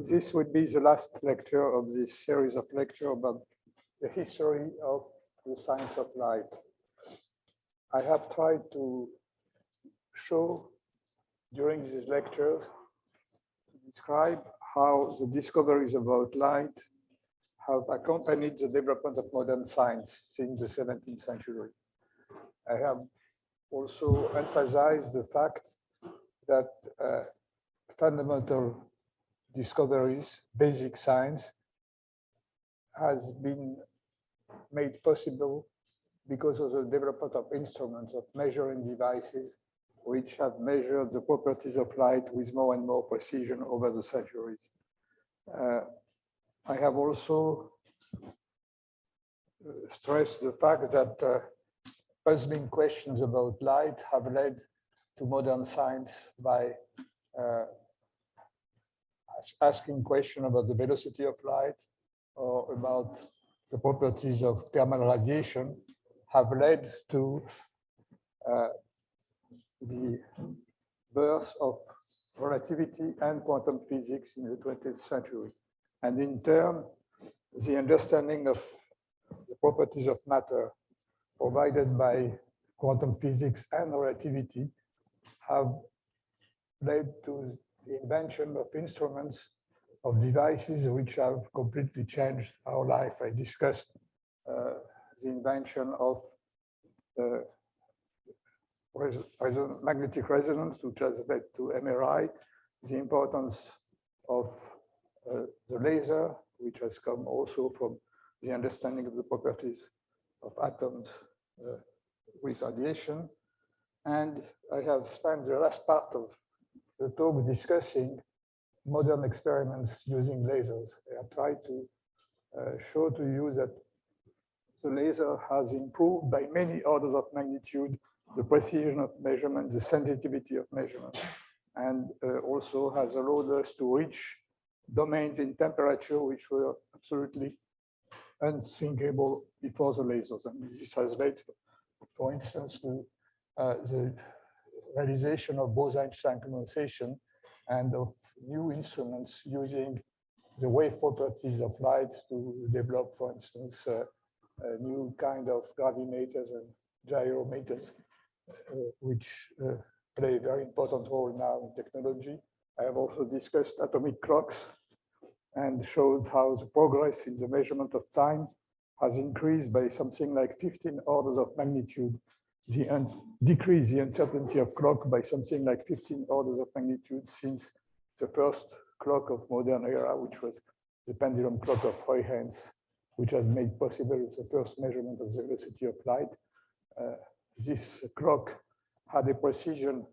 This would be the last lecture of this series of lectures about the history of the science of light. I have tried to show during these lectures, to describe how the discoveries about light have accompanied the development of modern science since the 17th century. I have also emphasized the fact that fundamental discoveries, basic science, has been made possible because of the development of instruments, of measuring devices, which have measured the properties of light with more and more precision over the centuries. I have also stressed the fact that puzzling questions about light have led to modern science by asking questions about the velocity of light or about the properties of thermal radiation, have led to the birth of relativity and quantum physics in the 20th century. And in turn, the understanding of the properties of matter provided by quantum physics and relativity have led to the invention of instruments, of devices which have completely changed our life. I discussed the invention of magnetic resonance, which has led to MRI, the importance of the laser, which has come also from the understanding of the properties of atoms with radiation. And I have spent the last part of the talk discussing modern experiments using lasers. I have tried to show to you that the laser has improved by many orders of magnitude the precision of measurement, the sensitivity of measurement, and also has allowed us to reach domains in temperature which were absolutely unthinkable before the lasers. And this has led, for instance, to the realization of Bose-Einstein condensation and of new instruments using the wave properties of light to develop, for instance, a new kind of gravimeters and gyrometers, which play a very important role now in technology. I have also discussed atomic clocks and showed how the progress in the measurement of time has increased by something like 15 orders of magnitude, decrease the uncertainty of clock by something like 15 orders of magnitude since the first clock of modern era, which was the pendulum clock of Huygens, which has made possible the first measurement of the velocity of light. This clock had a precision,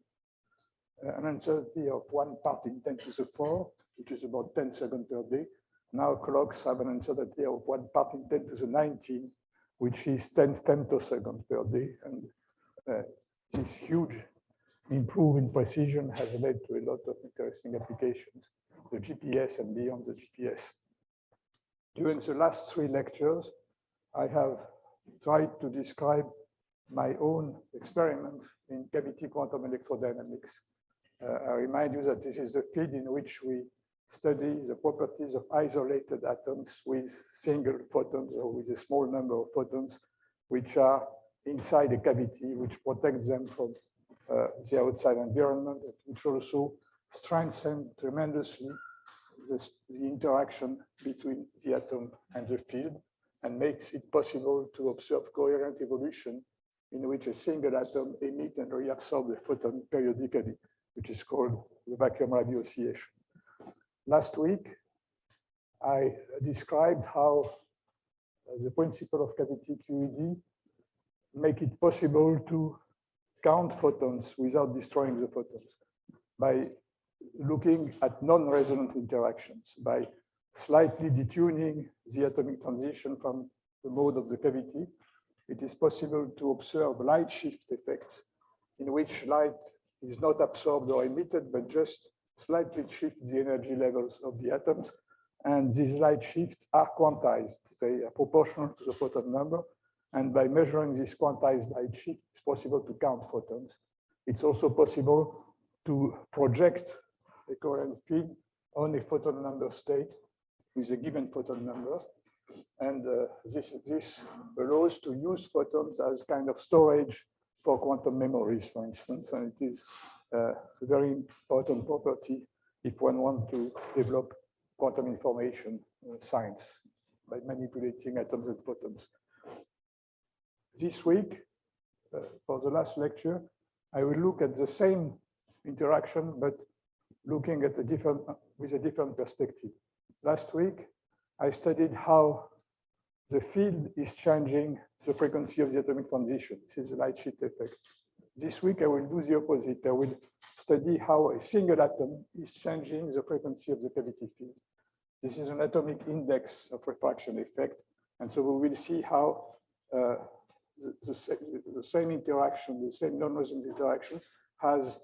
an uncertainty of 1 part in 10 to the 4, which is about 10 seconds per day. Now clocks have an uncertainty of 1 part in 10 to the 19, which is 10 femtoseconds per day. And this huge improvement in precision has led to a lot of interesting applications, the GPS and beyond the GPS. During the last 3 lectures, I have tried to describe my own experiment in cavity quantum electrodynamics. I remind you that this is the field in which we study the properties of isolated atoms with single photons or with a small number of photons, which are inside a cavity, which protects them from the outside environment, which also strengthen tremendously the interaction between the atom and the field, and makes it possible to observe coherent evolution in which a single atom emits and reabsorbs a photon periodically, which is called the vacuum radio oscillation. Last week, I described how the principle of cavity QED make it possible to count photons without destroying the photons by looking at non-resonant interactions, by slightly detuning the atomic transition from the mode of the cavity. It is possible to observe light shift effects in which light is not absorbed or emitted, but just slightly shift the energy levels of the atoms. And these light shifts are quantized. They are proportional to the photon number. And by measuring this quantized light shift, it's possible to count photons. It's also possible to project a coherent field on a photon number state with a given photon number. And this allows to use photons as kind of storage for quantum memories, for instance. And it is a very important property if one wants to develop quantum information science by manipulating atoms and photons. This week, for the last lecture, I will look at the same interaction, but looking at with a different perspective. Last week, I studied how the field is changing the frequency of the atomic transition. This is the light sheet effect. This week, I will do the opposite. I will study how a single atom is changing the frequency of the cavity field. This is an atomic index of refraction effect. And so we will see how the same interaction, the same non-resonant interaction has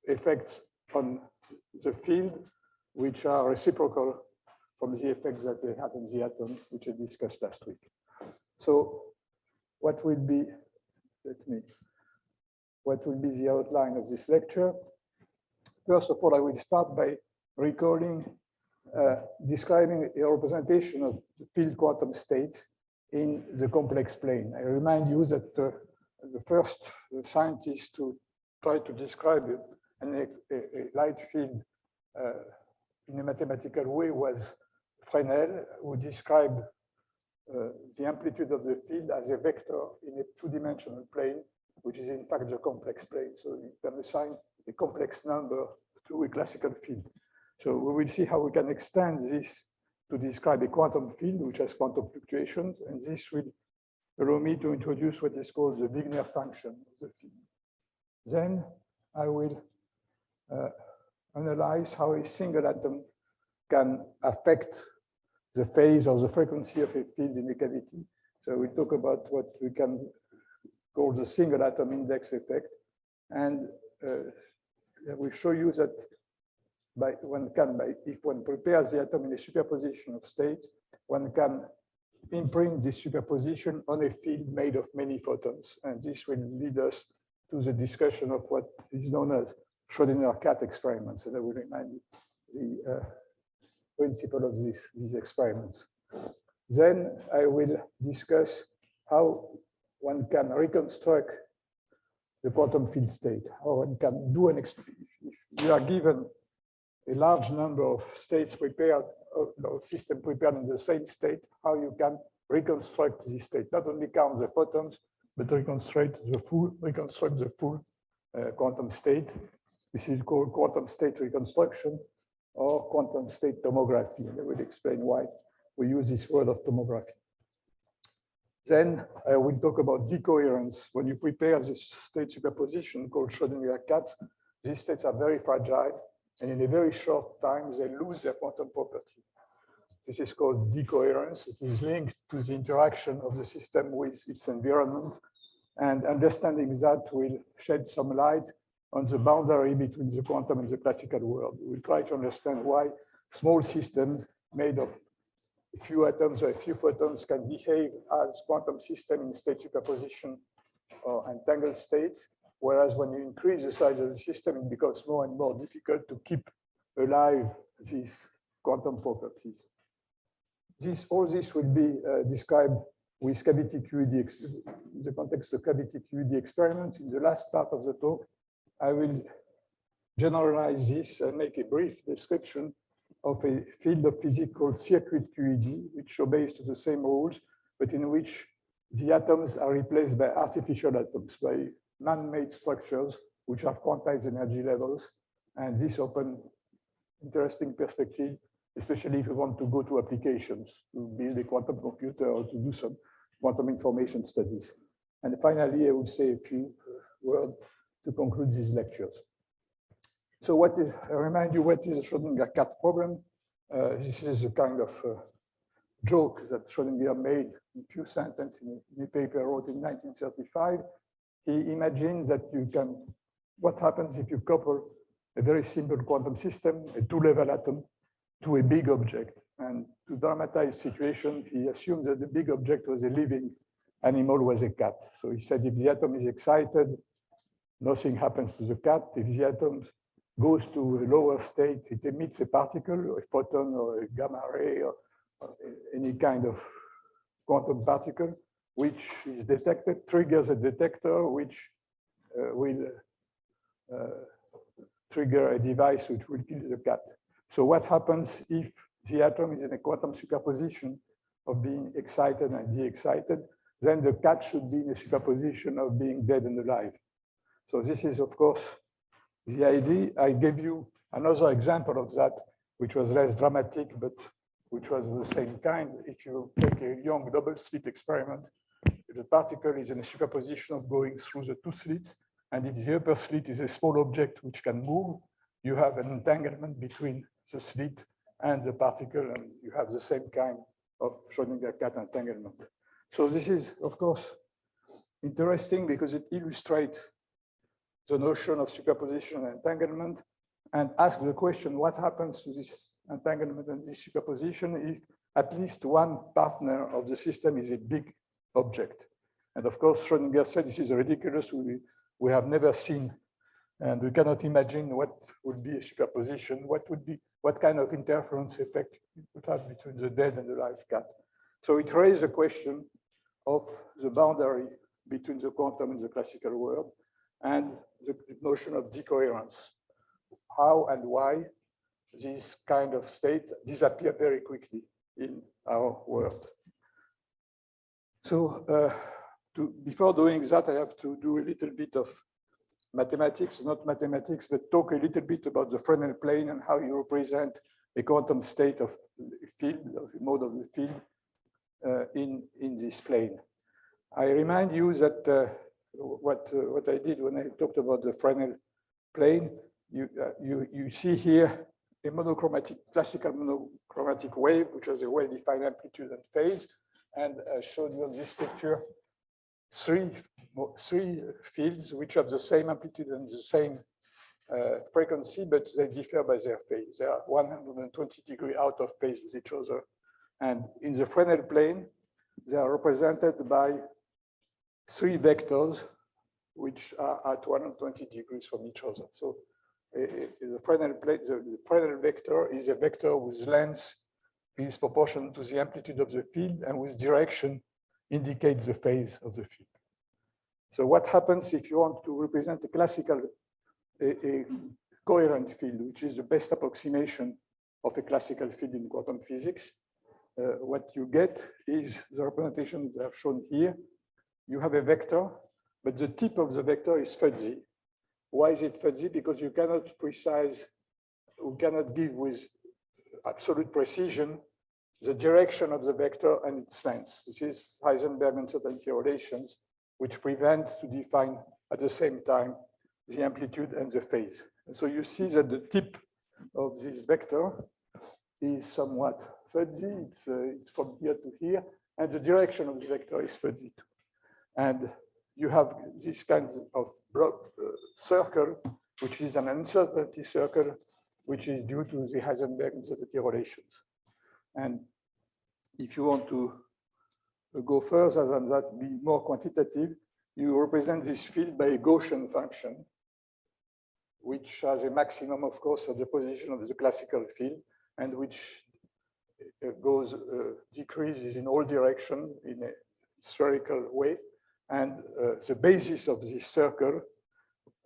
effects on the field, which are reciprocal from the effects that they have in the atom, which I discussed last week. So what will be the outline of this lecture? First of all, I will start by recalling, describing a representation of the field quantum states in the complex plane. I remind you that the first scientist to try to describe a light field in a mathematical way was Fresnel, who described the amplitude of the field as a vector in a two-dimensional plane, which is in fact the complex plane. So you can assign a complex number to a classical field. So we will see how we can extend this to describe a quantum field, which has quantum fluctuations. And this will allow me to introduce what is called the Wigner function of the field. Then I will analyze how a single atom can affect the phase or the frequency of a field in a cavity. So we talk about what we can call the single atom index effect. And we show you that if one prepares the atom in a superposition of states, one can imprint this superposition on a field made of many photons. And this will lead us to the discussion of what is known as Schrodinger Cat Experiment. So that will remind you the principle of these experiments. Then I will discuss how one can reconstruct the quantum field state, how one can do if you are given a large number of states prepared, or system prepared in the same state, how you can reconstruct this state, not only count the photons, but reconstruct the full quantum state. This is called quantum state reconstruction or quantum state tomography. And I will explain why we use this word of tomography. Then I will talk about decoherence. When you prepare this state superposition called Schrodinger cats, these states are very fragile, and in a very short time, they lose their quantum property. This is called decoherence. It is linked to the interaction of the system with its environment. And understanding that will shed some light on the boundary between the quantum and the classical world. We'll try to understand why small systems made of a few atoms or a few photons can behave as quantum system in state superposition or entangled states, whereas when you increase the size of the system, it becomes more and more difficult to keep alive these quantum properties. All this will be described with cavity QED, in the context of cavity QED experiments. In the last part of the talk, I will generalize this and make a brief description of a field of physics called Circuit QED, which obeys to the same rules, but in which the atoms are replaced by artificial atoms, by man-made structures which have quantized energy levels. And this opens interesting perspective, especially if you want to go to applications, to build a quantum computer or to do some quantum information studies. And finally, I will say a few words to conclude these lectures. So I remind you what is the Schrodinger cat problem. This is a kind of joke that Schrodinger made in a few sentences in a paper he wrote in 1935. He imagined that what happens if you couple a very simple quantum system, a two-level atom, to a big object. And to dramatize the situation, he assumed that the big object was a living animal, was a cat. So he said if the atom is excited, nothing happens to the cat. If the atom goes to a lower state, it emits a particle, a photon or a gamma ray or any kind of quantum particle, which is detected, triggers a detector, which will trigger a device which will kill the cat. So what happens if the atom is in a quantum superposition of being excited and de-excited? Then the cat should be in a superposition of being dead and alive. So this is, of course, the idea. I gave you another example of that, which was less dramatic, but which was the same kind. If you take a young double slit experiment, the particle is in a superposition of going through the two slits. And if the upper slit is a small object which can move, you have an entanglement between the slit and the particle, and you have the same kind of Schrodinger cat entanglement. So this is, of course, interesting because it illustrates the notion of superposition and entanglement and asks the question, what happens to this entanglement and this superposition if at least one partner of the system is a big object? And of course, Schrodinger said this is ridiculous. We have never seen, and we cannot imagine what would be a superposition, what kind of interference effect it would have between the dead and the live cat. So it raised the question of the boundary between the quantum and the classical world and the notion of decoherence. How and why this kind of state disappear very quickly in our world. So before doing that, I have to do a little bit of mathematics, not mathematics, but talk a little bit about the Fresnel plane and how you represent a quantum state of field, of the mode of the field in this plane. I remind you that what I did when I talked about the Fresnel plane, you see here a monochromatic, classical monochromatic wave, which has a well-defined amplitude and phase. And I showed you on this picture three fields which have the same amplitude and the same frequency, but they differ by their phase. They are 120 degrees out of phase with each other. And in the Fresnel plane, they are represented by three vectors which are at 120 degrees from each other. So the Fresnel plane, the Fresnel vector is a vector whose length is proportional to the amplitude of the field and whose direction indicates the phase of the field. So what happens if you want to represent a classical, a coherent field, which is the best approximation of a classical field in quantum physics? What you get is the representation that I've shown here. You have a vector, but the tip of the vector is fuzzy. Why is it fuzzy? Because you cannot give with absolute precision the direction of the vector and its length. This is Heisenberg uncertainty relations, which prevent to define at the same time the amplitude and the phase. And so you see that the tip of this vector is somewhat fuzzy. It's from here to here, and the direction of the vector is fuzzy too. And you have this kind of circle, which is an uncertainty circle, which is due to the Heisenberg uncertainty relations. And if you want to go further than that, be more quantitative, you represent this field by a Gaussian function, which has a maximum, of course, at the position of the classical field, and which decreases in all directions in a spherical way. And the basis of this circle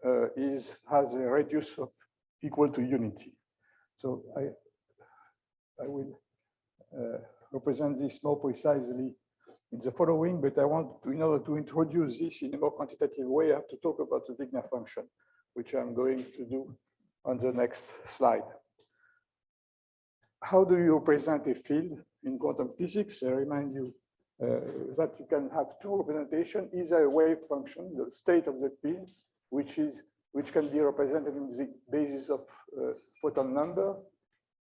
has a radius of equal to unity. So I will represent this more precisely in the following, but I want to, in order to introduce this in a more quantitative way, I have to talk about the Wigner function, which I'm going to do on the next slide. How do you represent a field in quantum physics? I remind you that you can have two representations, either a wave function, the state of the field, which can be represented in the basis of photon number.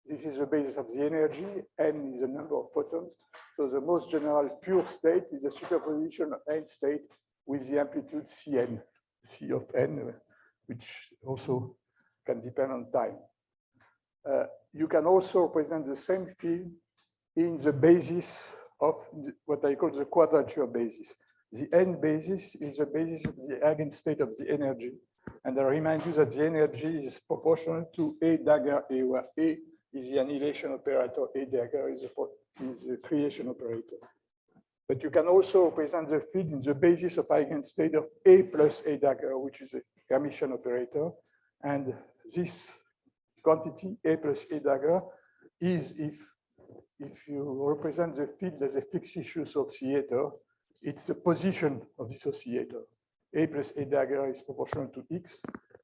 This is the basis of the energy, n is the number of photons. So the most general pure state is a superposition of n state with the amplitude Cn, C of n, which also can depend on time. You can also represent the same field in the basis of what I call the quadrature basis. The n basis is the basis of the Eigen state of the energy. And I remind you that the energy is proportional to A dagger A, where A is the annihilation operator, A dagger is the creation operator. But you can also represent the field in the basis of Eigen state of A plus A dagger, which is a Hermitian operator. And this quantity, A plus A dagger, is if you represent the field as a fixed issue oscillator, it's the position of this oscillator. A plus A dagger is proportional to X,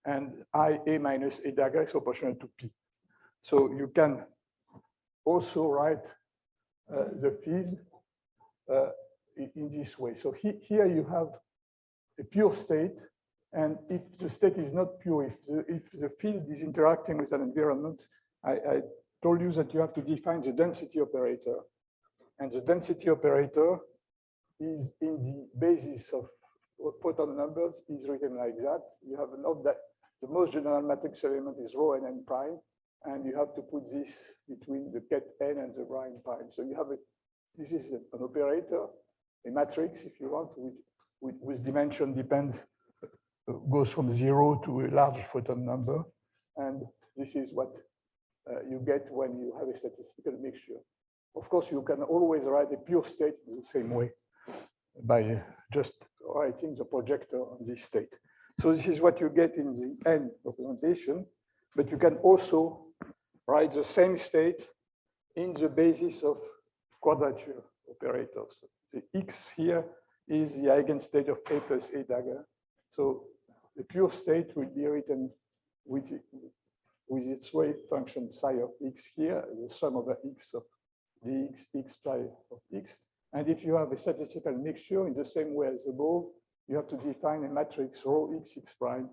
and A minus A dagger is proportional to P. So you can also write the field in this way. So here you have a pure state, and if the state is not pure, if the field is interacting with an environment, I told you that you have to define the density operator. And the density operator is in the basis of photon numbers is written like that. You have a note that the most general matrix element is rho and n prime, and you have to put this between the ket n and the prime prime. So you have this is an operator, a matrix, if you want, with dimension depends, goes from 0 to a large photon number. And this is what you get when you have a statistical mixture. Of course, you can always write a pure state in the same way by just writing the projector on this state. So this is what you get in the N representation, but you can also write the same state in the basis of quadrature operators. The X here is the Eigen state of A plus A dagger. So the pure state will be written with its wave function psi of X here, the sum over X of dx X psi of X. And if you have a statistical mixture in the same way as above, you have to define a matrix rho X X prime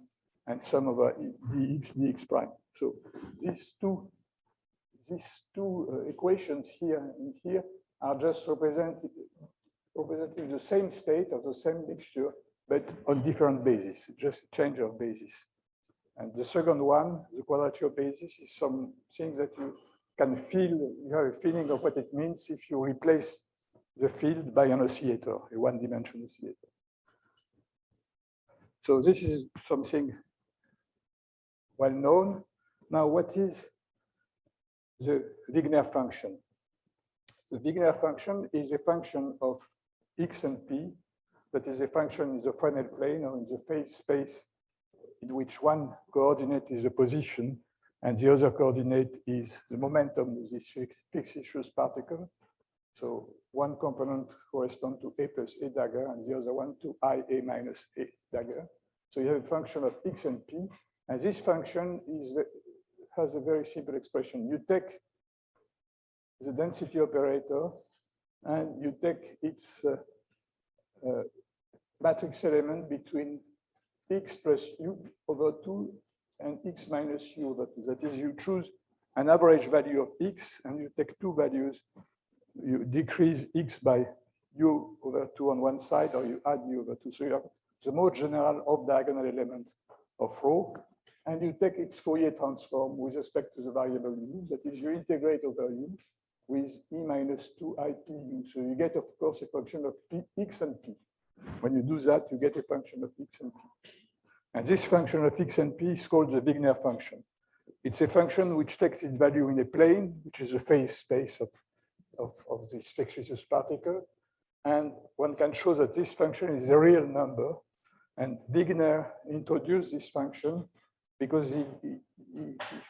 and sum over dx dx prime. So these two equations here and here are just representing the same state of the same mixture, but on different bases, just a change of basis. And the second one, the quadrature basis, is something that you can feel, you have a feeling of what it means if you replace the field by an oscillator, a one-dimensional oscillator. So this is something well known. Now, what is the Wigner function? The Wigner function is a function of X and P, that is a function in the Fresnel plane or in the phase space in which one coordinate is the position and the other coordinate is the momentum of this fixed issue particle. So one component corresponds to A plus A dagger and the other one to IA minus A dagger. So you have a function of X and P, and this function has a very simple expression. You take the density operator and you take its matrix element between X plus U over 2 and X minus U over 2. That is, you choose an average value of X and you take two values. You decrease X by U over 2 on one side, or you add U over 2. So you have the most general off-diagonal element of rho, and you take its Fourier transform with respect to the variable U. That is, you integrate over U with E minus 2 IPU. So you get, of course, a function of P, X and P. When you do that, you get a function of X and P. And this function of X and P is called the Wigner function. It's a function which takes its value in a plane, which is a phase space of this fictitious particle. And one can show that this function is a real number. And Wigner introduced this function because he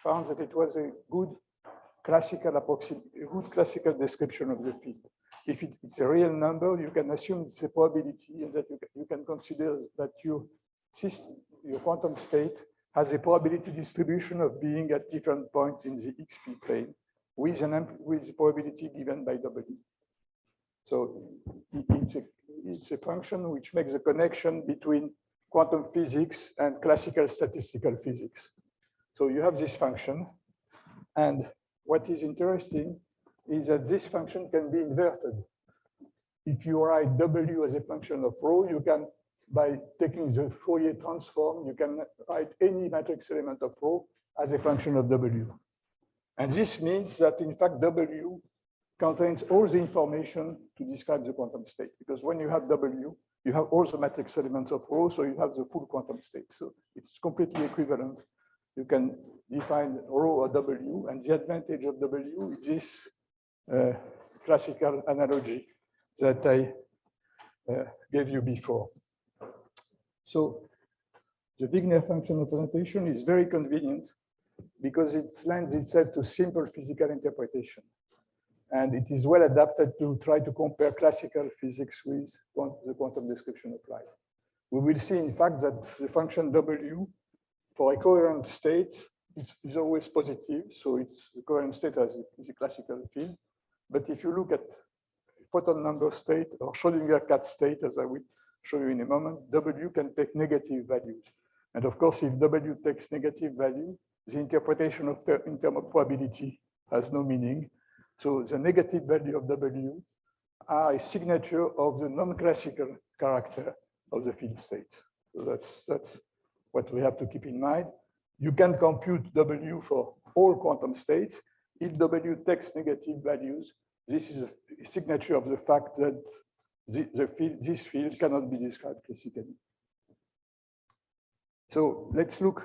found that it was a good classical description of the field. If it's a real number, you can assume it's a probability, and that you can consider that your quantum state has a probability distribution of being at different points in the XP plane with the probability given by W. So it's a function which makes a connection between quantum physics and classical statistical physics. So you have this function, and what is interesting is that this function can be inverted. If you write W as a function of rho, you can, by taking the Fourier transform, you can write any matrix element of rho as a function of W. And this means that, in fact, W contains all the information to describe the quantum state. Because when you have W, you have all the matrix elements of rho, so you have the full quantum state. So it's completely equivalent. You can define rho or W, and the advantage of W is this classical analogy that I gave you before. So the Wigner function representation is very convenient because it lends itself to simple physical interpretation. And it is well adapted to try to compare classical physics with the quantum description applied. We will see, in fact, that the function W for a coherent state is always positive. So it's the coherent state is a classical field. But if you look at photon number state or Schrodinger cat state, as I will show you in a moment, W can take negative values. And of course, if W takes negative value, the interpretation of in terms of probability has no meaning. So the negative value of W are a signature of the non-classical character of the field state. So that's what we have to keep in mind. You can compute W for all quantum states. If W takes negative values, this is a signature of the fact that this field cannot be described classically. So let's look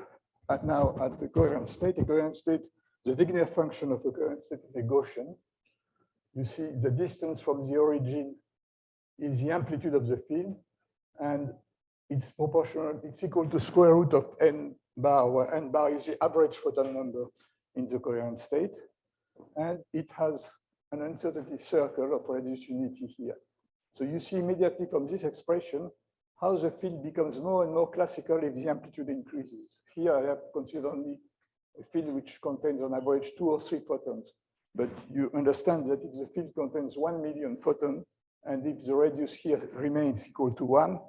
now at the coherent state. A coherent state, the Wigner function of a coherent state is a Gaussian. You see the distance from the origin is the amplitude of the field, and it's proportional, it's equal to square root of n bar, where n bar is the average photon number in the coherent state. And it has an uncertainty circle of reduced unity here. So you see immediately from this expression how the field becomes more and more classical if the amplitude increases. Here I have considered only a field which contains on average 2 or 3 photons. But you understand that if the field contains 1 million photons, and if the radius here remains equal to 1,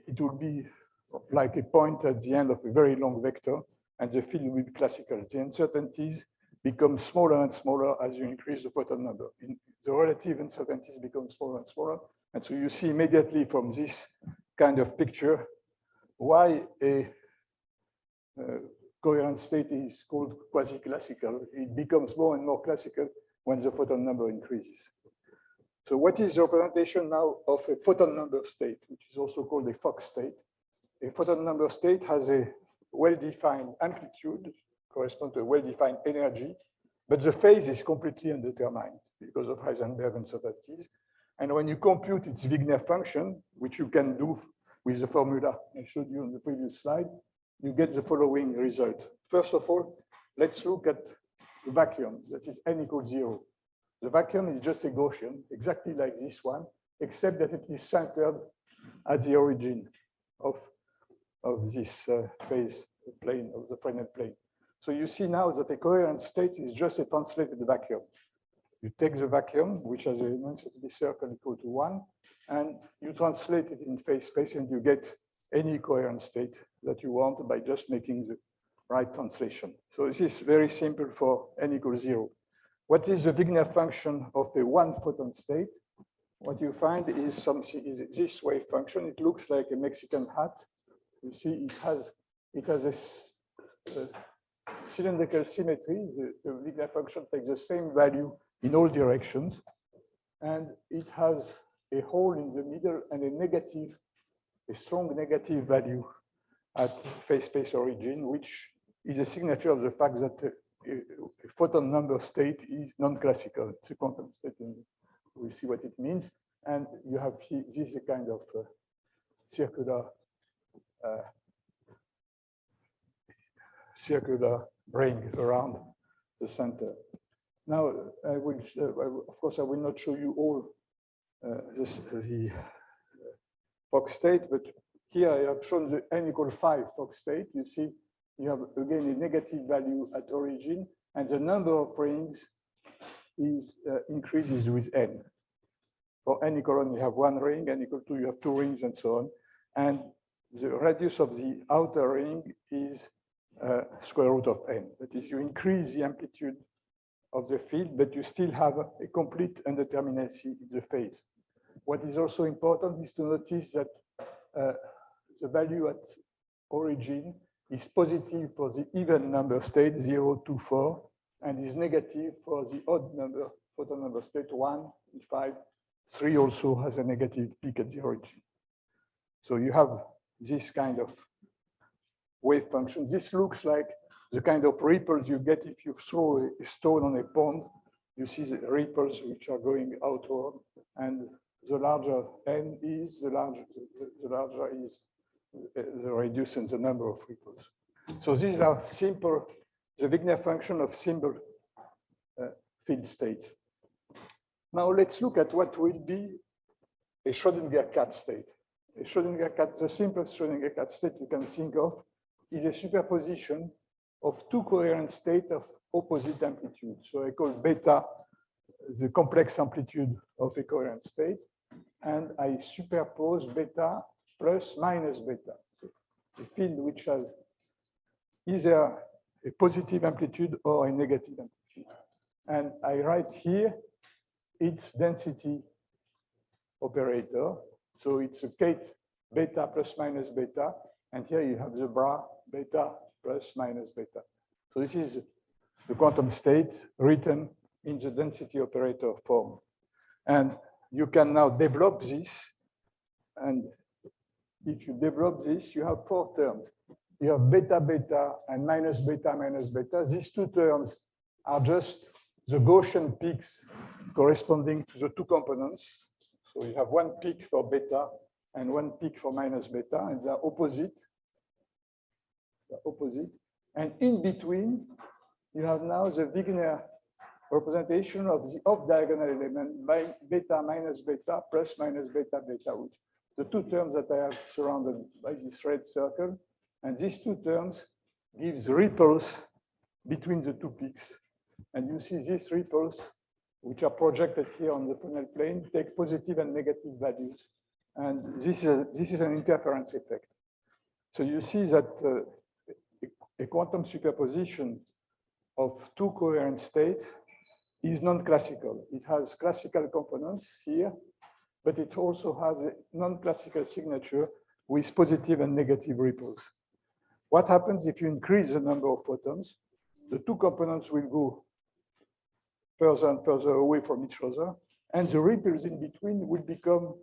it will be like a point at the end of a very long vector, and the field will be classical. The uncertainties become smaller and smaller as you increase the photon number. The relative uncertainties become smaller and smaller. And so you see immediately from this kind of picture why a coherent state is called quasi-classical. It becomes more and more classical when the photon number increases. So what is the representation now of a photon number state, which is also called a Fock state? A photon number state has a well-defined amplitude, corresponds to a well-defined energy, but the phase is completely undetermined because of Heisenberg uncertainties. And when you compute its Wigner function, which you can do with the formula I showed you on the previous slide, you get the following result. First of all, let's look at the vacuum, that is n equals 0. The vacuum is just a Gaussian, exactly like this one, except that it is centered at the origin of this phase plane, of the Fresnel plane. So you see now that a coherent state is just a translated vacuum. You take the vacuum, which has an uncertainty circle equal to 1, and you translate it in phase space, and you get any coherent state that you want by just making the right translation. So this is very simple for n equals 0. What is the Wigner function of a one photon state? What you find is this wave function. It looks like a Mexican hat. You see, it has a cylindrical symmetry. The Wigner function takes the same value in all directions, and it has a hole in the middle and a strong negative value at phase space origin, which is a signature of the fact that a photon number state is non-classical. It's a quantum state, and we'll see what it means. And you have this is a kind of circular ring around the center. Now, of course, I will not show you all the Fock state, but here I have shown the n equals 5 Fock state. You see, you have again a negative value at origin, and the number of rings increases with n. For n equal 1, you have 1 ring, n equal 2, you have 2 rings, and so on. And the radius of the outer ring is square root of n. That is, you increase the amplitude of the field, but you still have a complete indeterminacy in the phase. What is also important is to notice that the value at origin is positive for the even number state, 0, 2, 4, and is negative for the odd number, photon number state, 1, 5, 3 also has a negative peak at the origin. So you have this kind of wave function. This looks like the kind of ripples you get if you throw a stone on a pond. You see the ripples which are going outward, and the larger n is, the larger is the reduce in the number of ripples. So these are simple, the Wigner function of simple field states. Now let's look at what will be a Schrodinger cat state. A Schrodinger cat, the simplest Schrodinger cat state you can think of is a superposition of two coherent states of opposite amplitude. So I call beta the complex amplitude of a coherent state, and I superpose beta plus minus beta. So a field which has either a positive amplitude or a negative amplitude. And I write here its density operator. So it's a Kate beta plus minus beta. And here you have the bra beta plus minus beta. So this is the quantum state written in the density operator form. And you can now develop this. And if you develop this, you have four terms. You have beta beta and minus beta minus beta. These two terms are just the Gaussian peaks corresponding to the two components. So you have one peak for beta and one peak for minus beta, and they're opposite. And in between, you have now the Wigner representation of the off-diagonal element by beta minus beta plus minus beta beta, which the two terms that I have surrounded by this red circle. And these two terms gives ripples between the two peaks. And you see these ripples, which are projected here on the Fresnel plane, take positive and negative values. And this is an interference effect. So you see that a quantum superposition of two coherent states is non-classical. It has classical components here, but it also has a non-classical signature with positive and negative ripples. What happens if you increase the number of photons? The two components will go further and further away from each other, and the ripples in between will become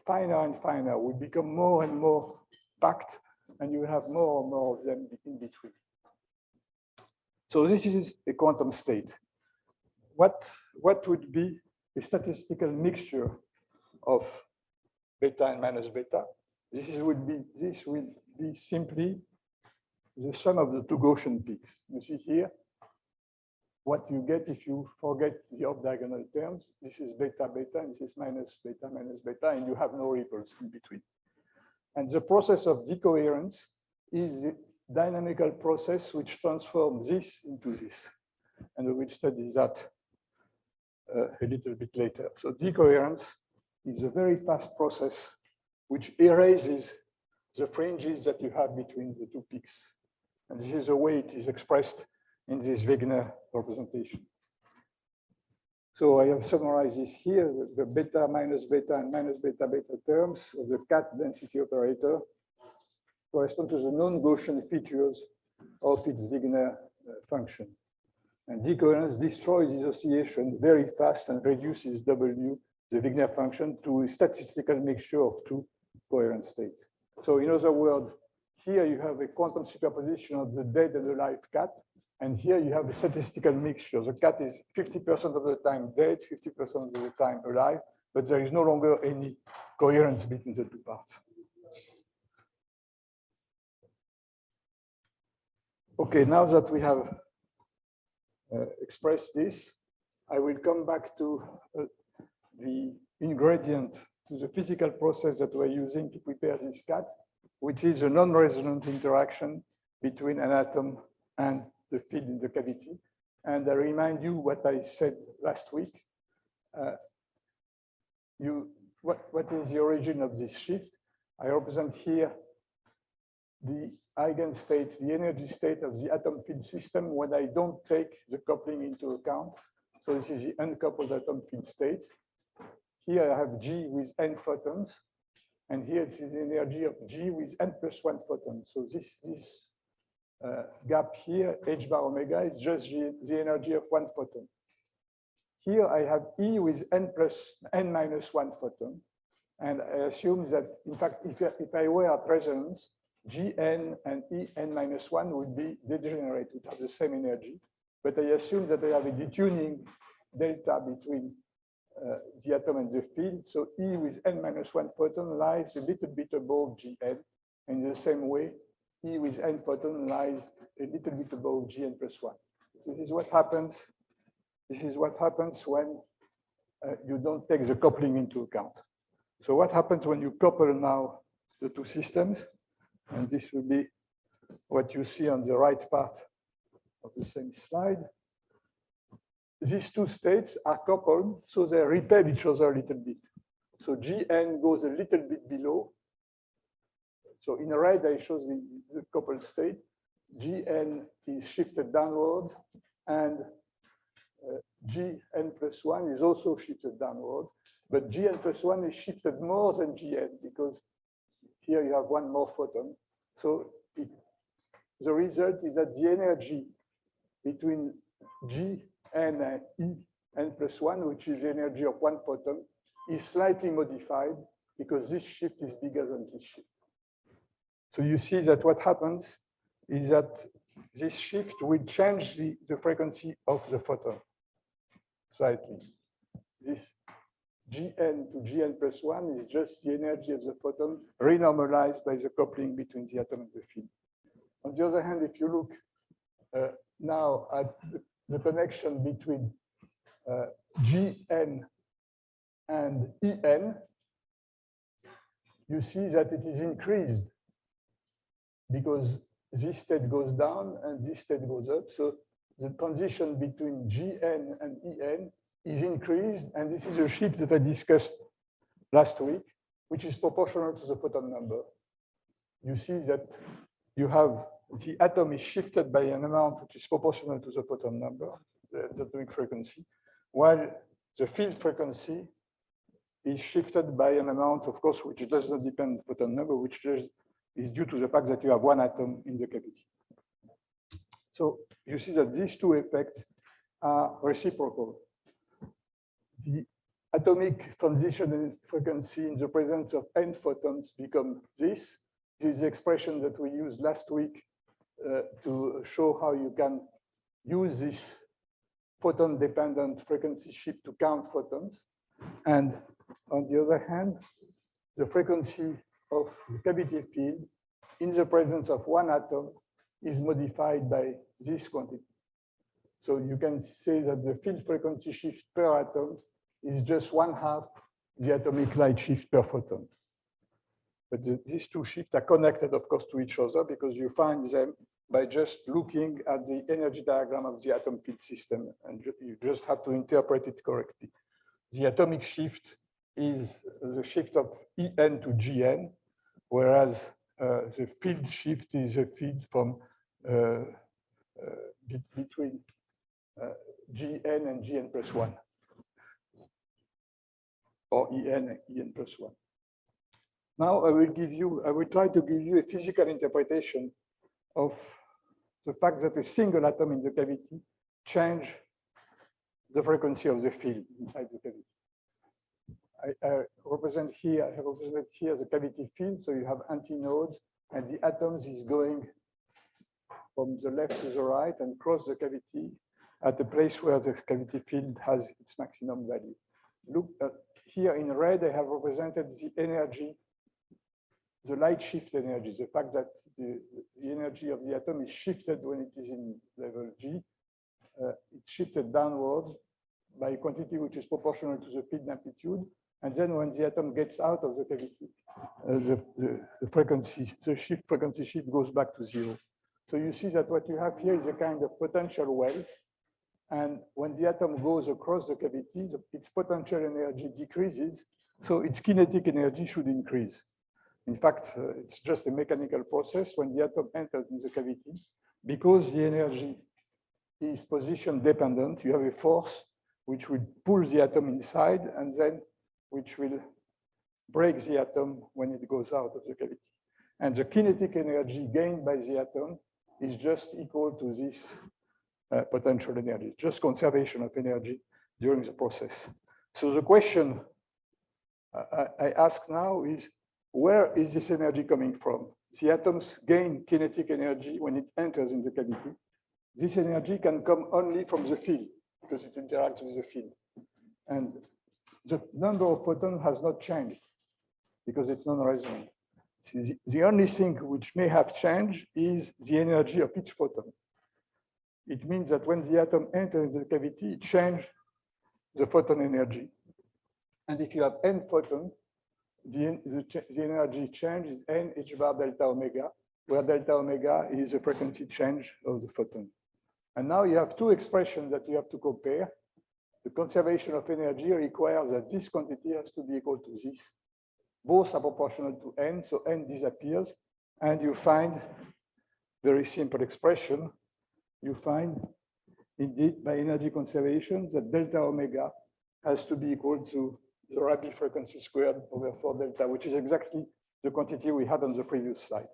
finer and finer, will become more and more packed, and you have more and more of them in between. So this is a quantum state. What would be a statistical mixture of beta and minus beta? This will be simply the sum of the two Gaussian peaks. You see here what you get if you forget the off-diagonal terms. This is beta beta, and this is minus beta, and you have no ripples in between. And the process of decoherence is the dynamical process which transforms this into this. And we will study that a little bit later. So decoherence is a very fast process which erases the fringes that you have between the two peaks. And this is the way it is expressed in this Wigner representation. So I have summarized this here. The beta minus beta and minus beta beta terms of the cat density operator correspond to the non-Gaussian features of its Wigner function. And decoherence destroys this oscillation very fast and reduces W, the Wigner function, to a statistical mixture of two coherent states. So in other words, here you have a quantum superposition of the dead and alive cat. And here you have a statistical mixture. The cat is 50% of the time dead, 50% of the time alive, but there is no longer any coherence between the two parts. Okay, now that we have expressed this, I will come back to the ingredient, to the physical process that we're using to prepare this cat, which is a non-resonant interaction between an atom and the field in the cavity. And I remind you what I said last week. What is the origin of this shift? I represent here the Eigen States, the energy state of the atom field system when I don't take the coupling into account. So this is the uncoupled atom field states. Here I have G with n photons, and here it is the energy of G with n plus 1 photon. So this gap here, h bar omega, is just the energy of 1 photon. Here I have E with n minus 1 photon, And I assume that, in fact, if I were at resonance, Gn and En-1 would be degenerate, would have the same energy. But I assume that I have a detuning delta between the atom and the field. So E with N-1 photon lies a little bit above Gn. And in the same way, E with N photon lies a little bit above Gn plus 1. This is what happens. This is what happens when you don't take the coupling into account. So what happens when you couple now the two systems? And this will be what you see on the right part of the same slide. These two states are coupled, so they repel each other a little bit. So Gn goes a little bit below. So in red, I show the coupled state. Gn is shifted downwards, and Gn plus 1 is also shifted downwards. But Gn plus 1 is shifted more than Gn, because here you have one more photon. So the result is that the energy between Gn and En plus 1, which is the energy of one photon, is slightly modified because this shift is bigger than this shift. So you see that what happens is that this shift will change the frequency of the photon slightly. This Gn to Gn plus 1 is just the energy of the photon renormalized by the coupling between the atom and the field. On the other hand, if you look now at the connection between Gn and En, you see that it is increased because this state goes down and this state goes up. So the transition between Gn and En is increased, and this is a shift that I discussed last week, which is proportional to the photon number. You see that you have the atom is shifted by an amount which is proportional to the photon number, the atomic frequency, while the field frequency is shifted by an amount, of course, which does not depend on the photon number, which just is due to the fact that you have one atom in the cavity. So you see that these two effects are reciprocal. The atomic transition frequency in the presence of N photons become this. This is the expression that we used last week to show how you can use this photon-dependent frequency shift to count photons. And on the other hand, the frequency of the cavity field in the presence of one atom is modified by this quantity. So you can say that the field frequency shift per atom is just 1/2 the atomic light shift per photon. But these two shifts are connected, of course, to each other because you find them by just looking at the energy diagram of the atom field system, and you just have to interpret it correctly. The atomic shift is the shift of En to Gn, whereas the field shift is a field from between Gn and Gn plus 1, or En and En plus 1. Now I will try to give you a physical interpretation of the fact that a single atom in the cavity changes the frequency of the field inside the cavity. I represent here the cavity field. So you have antinodes, and the atoms is going from the left to the right and cross the cavity at the place where the cavity field has its maximum value. Look at here in red, I have represented the energy, the light shift energy, the fact that the energy of the atom is shifted when it is in level G. It's shifted downwards by a quantity which is proportional to the field amplitude. And then when the atom gets out of the cavity, the frequency, the shift frequency shift goes back to 0. So you see that what you have here is a kind of potential well. And when the atom goes across the cavity, its potential energy decreases. So its kinetic energy should increase. In fact, it's just a mechanical process when the atom enters in the cavity. Because the energy is position dependent, you have a force which will pull the atom inside and then which will break the atom when it goes out of the cavity. And the kinetic energy gained by the atom is just equal to this potential energy, just conservation of energy during the process. So the question I ask now is, where is this energy coming from? The atoms gain kinetic energy when it enters in the cavity. This energy can come only from the field because it interacts with the field. And the number of photons has not changed because it's non-resonant. The only thing which may have changed is the energy of each photon. It means that when the atom enters the cavity, it changes the photon energy. And if you have n photons, the energy change is n h bar delta omega, where delta omega is the frequency change of the photon. And now you have two expressions that you have to compare. The conservation of energy requires that this quantity has to be equal to this. Both are proportional to n, so n disappears, and you find very simple expression. You find, indeed, by energy conservation, that delta omega has to be equal to the Rabi frequency squared over 4 delta, which is exactly the quantity we had on the previous slide.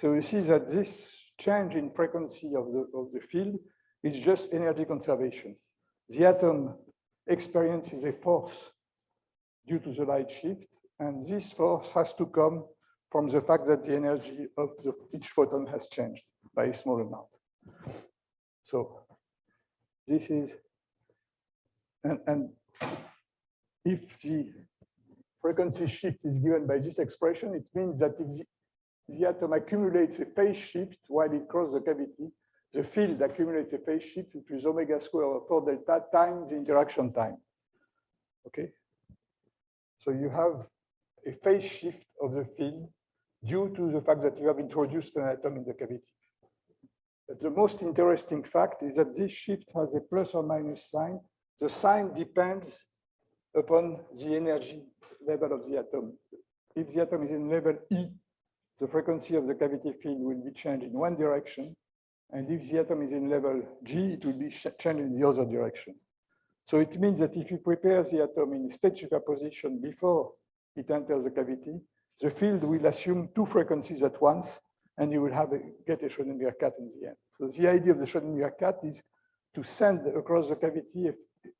So you see that this change in frequency of the field is just energy conservation. The atom experiences a force due to the light shift, and this force has to come from the fact that the energy of each photon has changed by a small amount. So this is, and if the frequency shift is given by this expression, it means that if the atom accumulates a phase shift while it crosses the cavity, the field accumulates a phase shift, which is omega squared over 4 delta times the interaction time. Okay? So you have a phase shift of the field due to the fact that you have introduced an atom in the cavity. But the most interesting fact is that this shift has a plus or minus sign. The sign depends upon the energy level of the atom. If the atom is in level E, the frequency of the cavity field will be changed in one direction. And if the atom is in level G, it will be changed in the other direction. So it means that if you prepare the atom in state superposition before it enters the cavity, the field will assume two frequencies at once, and you will get a Schrodinger cat in the end. So the idea of the Schrodinger cat is to send across the cavity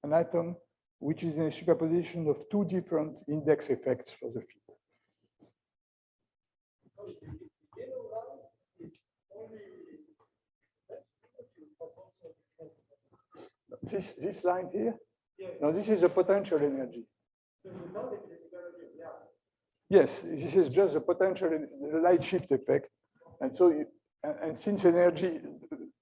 an atom which is in a superposition of two different index effects for the field. This line here? No, this is the potential energy. Yes, this is just the potential, the light shift effect. And so, and since energy,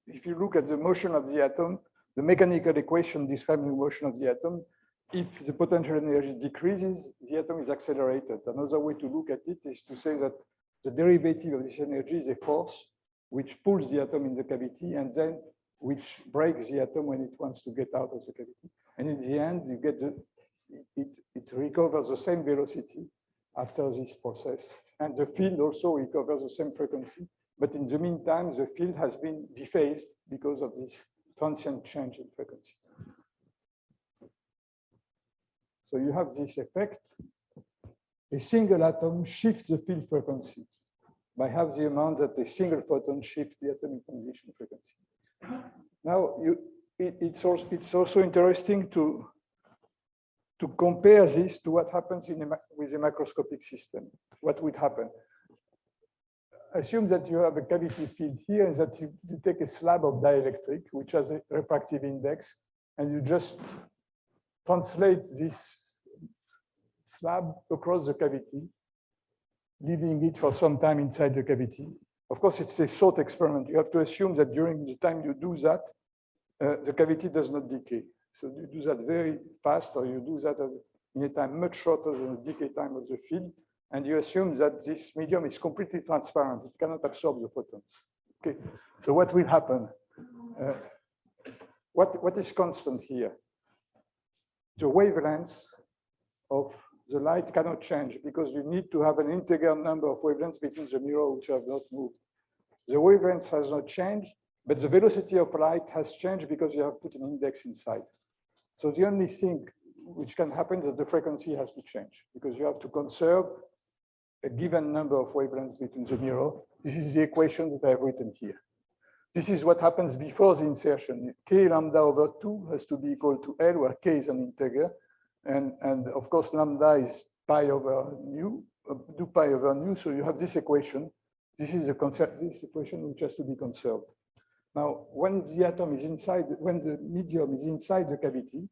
if you look at the motion of the atom, the mechanical equation describing the motion of the atom, if the potential energy decreases, the atom is accelerated. Another way to look at it is to say that the derivative of this energy is a force which pulls the atom in the cavity and then which breaks the atom when it wants to get out of the cavity. And in the end, you get it recovers the same velocity after this process. And the field also recovers the same frequency. But in the meantime, the field has been dephased because of this transient change in frequency. So you have this effect. A single atom shifts the field frequency by half the amount that a single photon shifts the atomic transition frequency. Now, it's also interesting to compare this to what happens with a macroscopic system. What would happen? Assume that you have a cavity field here and that you take a slab of dielectric, which has a refractive index, and you just translate this slab across the cavity, leaving it for some time inside the cavity. Of course, it's a short experiment. You have to assume that during the time you do that, the cavity does not decay. So you do that very fast, or you do that in a time much shorter than the decay time of the field. And you assume that this medium is completely transparent. It cannot absorb the photons. Okay. So what will happen? What is constant here? The wavelengths of the light cannot change because you need to have an integer number of wavelengths between the mirror which have not moved. The wavelengths has not changed, but the velocity of light has changed because you have put an index inside. So the only thing which can happen is that the frequency has to change because you have to conserve a given number of wavelengths between the mirror. This is the equation that I have written here. This is what happens before the insertion. K lambda over 2 has to be equal to L, where K is an integer. And of course, lambda is pi over nu, do pi over nu. So you have this equation. This is this equation which has to be conserved. Now, when the atom is inside, when the medium is inside the cavity,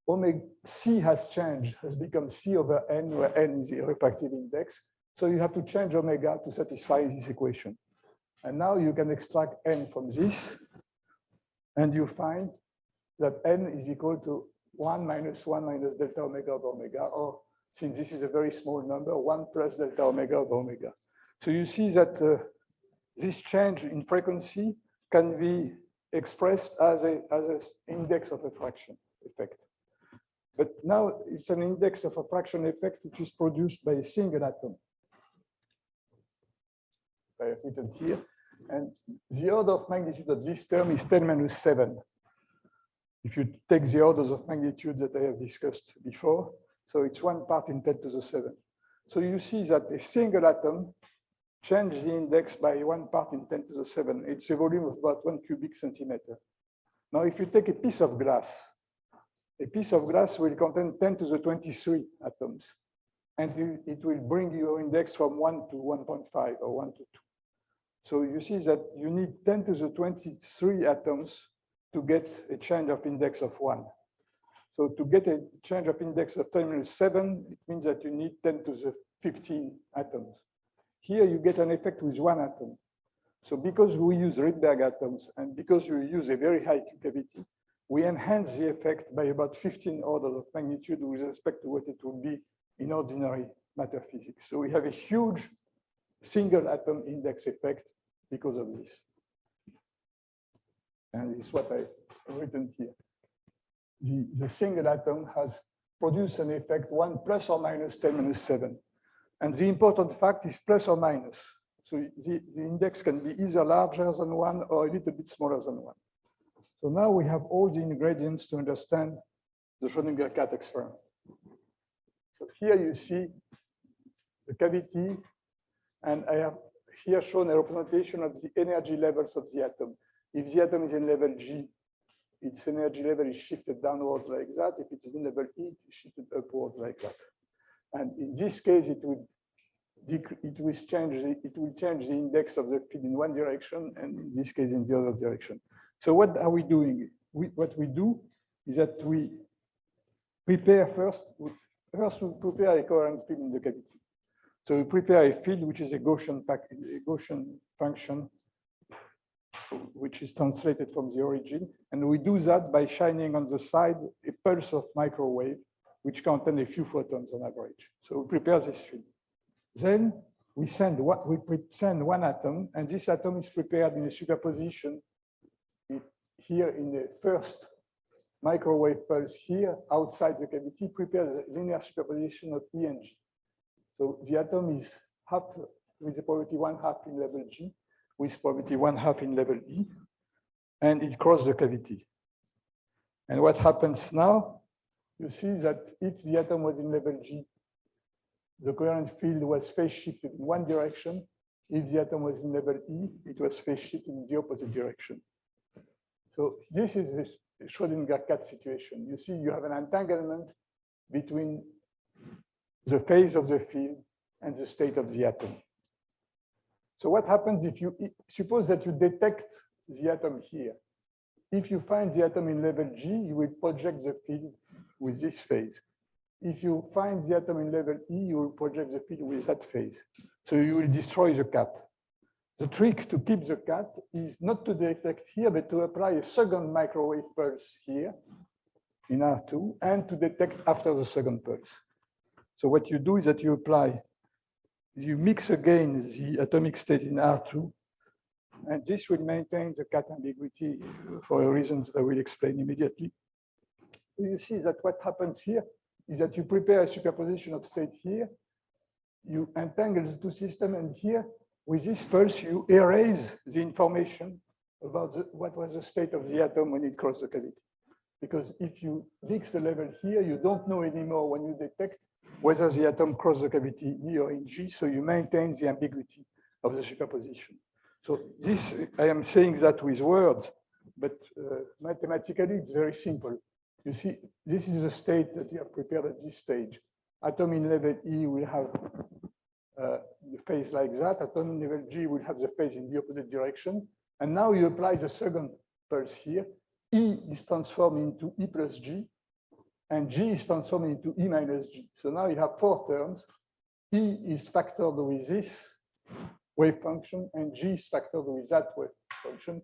omega C has changed, has become C over n, where n is the refractive index. So you have to change omega to satisfy this equation. And now you can extract n from this, and you find that n is equal to 1 minus delta omega over omega, or since this is a very small number, 1 plus delta omega over omega. So you see that this change in frequency can be expressed as an index of a fraction effect. But now it's an index of a fraction effect which is produced by a single atom. I have written here. And the order of magnitude of this term is 10 minus 7. If you take the orders of magnitude that I have discussed before, so it's 1 part in 10 to the 7. So you see that a single atom changes the index by 1 part in 10 to the 7. It's a volume of about 1 cubic centimeter. Now, if you take a piece of glass will contain 10 to the 23 atoms. And it will bring your index from 1 to 1.5 or 1 to 2. So you see that you need 10 to the 23 atoms to get a change of index of 1. So to get a change of index of 10 minus 7, it means that you need 10 to the 15 atoms. Here you get an effect with 1 atom. So because we use Rydberg atoms and because we use a very high Q cavity, we enhance the effect by about 15 orders of magnitude with respect to what it would be in ordinary matter physics. So we have a huge single atom index effect because of this. And it's what I've written here. The single atom has produced an effect 1 plus or minus 10 minus 7. And the important fact is plus or minus. So the index can be either larger than 1 or a little bit smaller than 1. So now we have all the ingredients to understand the Schrodinger Cat experiment. So here you see the cavity, and I have here shown a representation of the energy levels of the atom. If the atom is in level G, its energy level is shifted downwards like that. If it is in level E, it is shifted upwards like that. And in this case, it will change the index of the field in one direction, and in this case, in the other direction. So what are we doing? What we do is that we prepare first we prepare a coherent field in the cavity. So we prepare a field which is a Gaussian function, which is translated from the origin. And we do that by shining on the side a pulse of microwave, which contains a few photons on average. So we prepare this field. Then we send one atom, and this atom is prepared in a superposition here in the first microwave pulse here outside the cavity, prepares a linear superposition of E and G. So the atom is half with the probability 1/2 in level G, with probability 1/2 in level E, and it crosses the cavity. And what happens now? You see that if the atom was in level G, the coherent field was phase shifted in one direction. If the atom was in level E, it was phase shifted in the opposite direction. So this is the Schrodinger cat situation. You see, you have an entanglement between the phase of the field and the state of the atom. So what happens if you suppose that you detect the atom here? If you find the atom in level G, you will project the field with this phase. If you find the atom in level E, you will project the field with that phase. So you will destroy the cat. The trick to keep the cat is not to detect here, but to apply a second microwave pulse here in R2 and to detect after the second pulse. So what you do is that you mix again the atomic state in R2, and this will maintain the cat ambiguity for reasons I will explain immediately. You see that what happens here is that you prepare a superposition of state here, you entangle the two systems, and here, with this pulse, you erase the information about what was the state of the atom when it crossed the cavity. Because if you mix the level here, you don't know anymore when you detect whether the atom crossed the cavity E or in G, so you maintain the ambiguity of the superposition. So this, I am saying that with words, but mathematically, it's very simple. You see, this is the state that you have prepared at this stage. Atom in level E will have the phase like that. Atom in level G will have the phase in the opposite direction. And now you apply the second pulse here. E is transformed into E plus G, and G is transformed into E minus G. So now you have 4 terms. E is factored with this wave function, and G is factored with that wave function.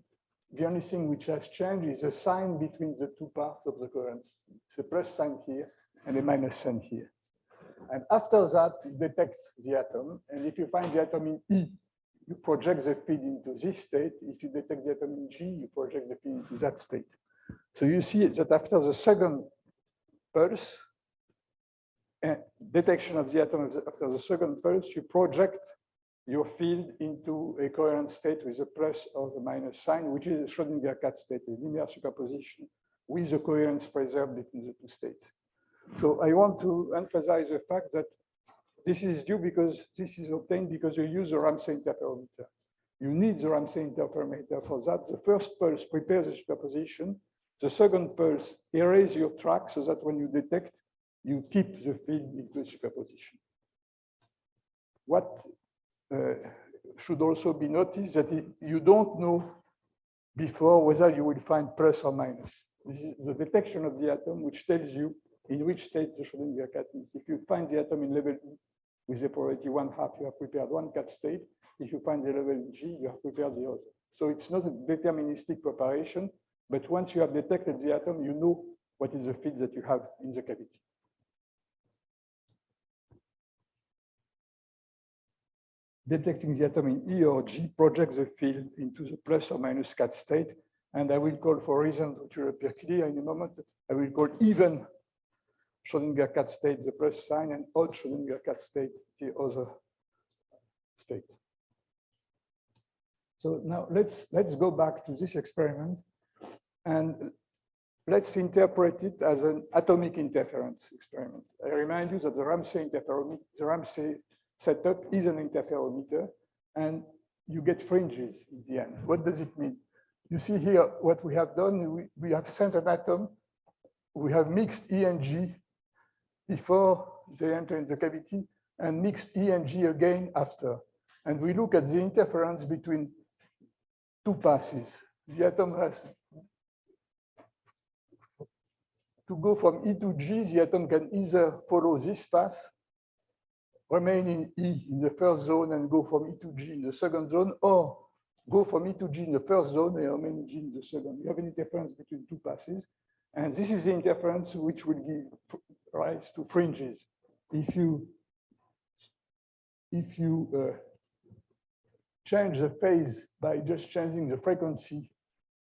The only thing which has changed is the sign between the two parts of the coherence. It's a plus sign here and a minus sign here. And after that, you detect the atom. And if you find the atom in E, you project the field into this state. If you detect the atom in G, you project the field into that state. So you see that after the second pulse, detection of the atom after the second pulse, you project your field into a coherent state with a plus or a minus sign, which is a Schrodinger cat state, a linear superposition with the coherence preserved between the two states. So I want to emphasize the fact that this is due because this is obtained because you use the Ramsey interferometer. You need the Ramsey interferometer for that. The first pulse prepares the superposition. The second pulse erases your track so that when you detect, you keep the field into a superposition. What should also be noticed that you don't know before whether you will find plus or minus. This is the detection of the atom, which tells you in which state the Schrodinger cat is. If you find the atom in level E with a probability 1/2, you have prepared one cat state. If you find the level in G, you have prepared the other. So it's not a deterministic preparation, but once you have detected the atom, you know what is the field that you have in the cavity. Detecting the atom in E or G projects the field into the plus or minus cat state. And I will call, for reasons which will appear clear in a moment, I will call even Schrodinger cat state the plus sign and odd Schrodinger cat state the other state. So now let's go back to this experiment and let's interpret it as an atomic interference experiment. I remind you that the Ramsey interferometer, the Ramsey setup is an interferometer, and you get fringes in the end. What does it mean? You see here what we have done. We have sent an atom. We have mixed E and G before they enter in the cavity, and mixed E and G again after. And we look at the interference between two passes. The atom has to go from E to G. The atom can either follow this path, remain in E in the first zone and go from E to G in the second zone, or go from E to G in the first zone and remain in G in the second. You have an interference between two passes. And this is the interference which will give rise to fringes. If you change the phase by just changing the frequency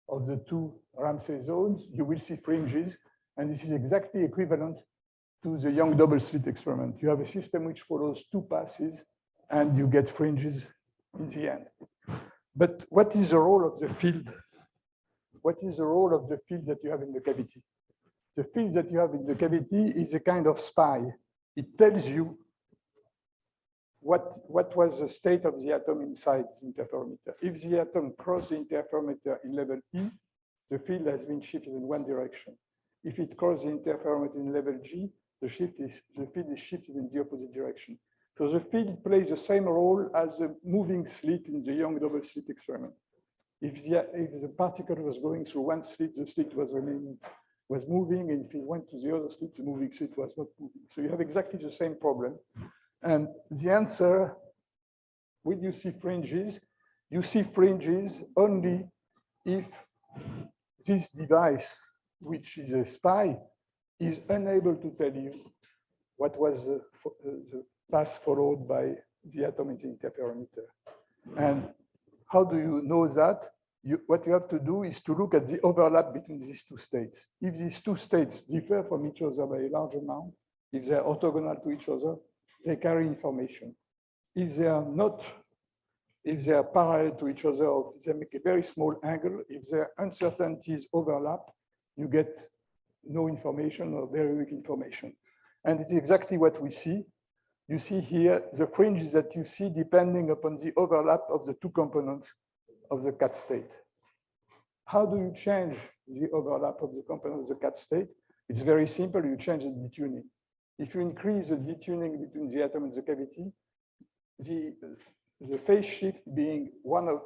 of the two Ramsey zones, you will see fringes. And this is exactly equivalent to the Young double slit experiment. You have a system which follows two passes, and you get fringes in the end. But what is the role of the field? What is the role of the field that you have in the cavity? The field that you have in the cavity is a kind of spy. It tells you what was the state of the atom inside the interferometer. If the atom crosses the interferometer in level E, the field has been shifted in one direction. If it crosses the interferometer in level G, the field is shifted in the opposite direction. So the field plays the same role as the moving slit in the Young double slit experiment. If the particle was going through one slit, the slit was moving, and if it went to the other slit, the moving slit was not moving. So you have exactly the same problem. And the answer, when you see fringes, you see fringes only if this device, which is a spy, is unable to tell you what was the path followed by the atom in the interferometer. And how do you know that? What you have to do is to look at the overlap between these two states. If these two states differ from each other by a large amount, if they are orthogonal to each other, they carry information. If they are not, if they are parallel to each other, or if they make a very small angle, if their uncertainties overlap, you get no information or very weak information. And it's exactly what we see. You see here the fringes that you see depending upon the overlap of the two components of the cat state. How do you change the overlap of the components of the cat state? It's very simple. You change the detuning. if you increase the detuning between the atom and the cavity, the phase shift being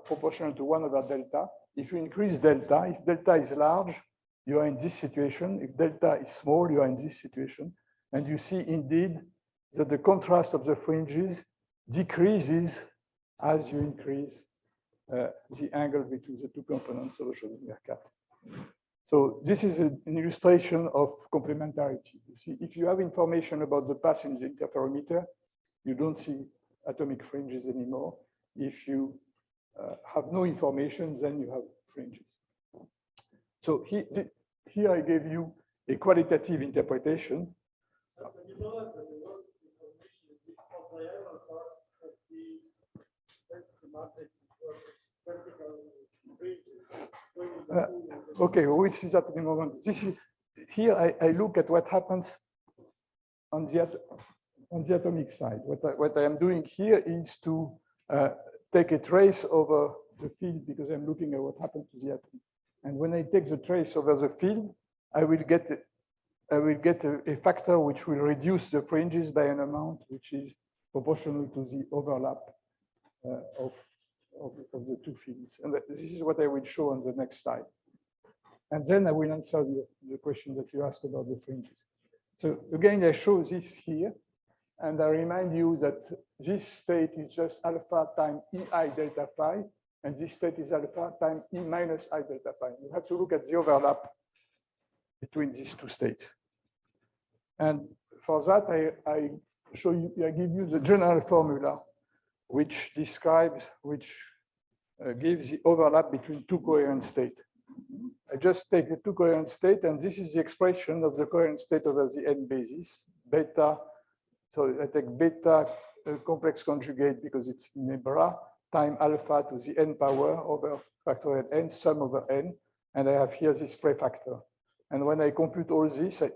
proportional to 1 over delta. If you increase delta, if delta is large, you are in this situation. If delta is small, you are in this situation. And you see indeed that the contrast of the fringes decreases as you increase the angle between the two components of the Schrodinger cat. So this is an illustration of complementarity. You see, if you have information about the path in the interferometer, you don't see atomic fringes anymore. If you have no information, then you have fringes. So here I gave you a qualitative interpretation. You know that there was information in this diagonal part of the schematic vertical fringes. Okay, we'll see that in a moment. Here I look at what happens on the atomic side. What I am doing here is to take a trace over the field because I'm looking at what happens to the atom. And when I take the trace over the field, I will get a factor which will reduce the fringes by an amount which is proportional to the overlap of the two fields. And this is what I will show on the next slide. And then I will answer the question that you asked about the fringes. So again, I show this here. And I remind you that this state is just alpha times EI delta phi, and this state is alpha times E minus I delta phi. You have to look at the overlap between these two states. And for that, I give you the general formula, which gives the overlap between two coherent states. I just take the two coherent states, and this is the expression of the coherent state over the n basis, beta. So I take beta complex conjugate because it's nebra time alpha to the n power over factorial n, sum over n, and I have here this prefactor. And when I compute all this, I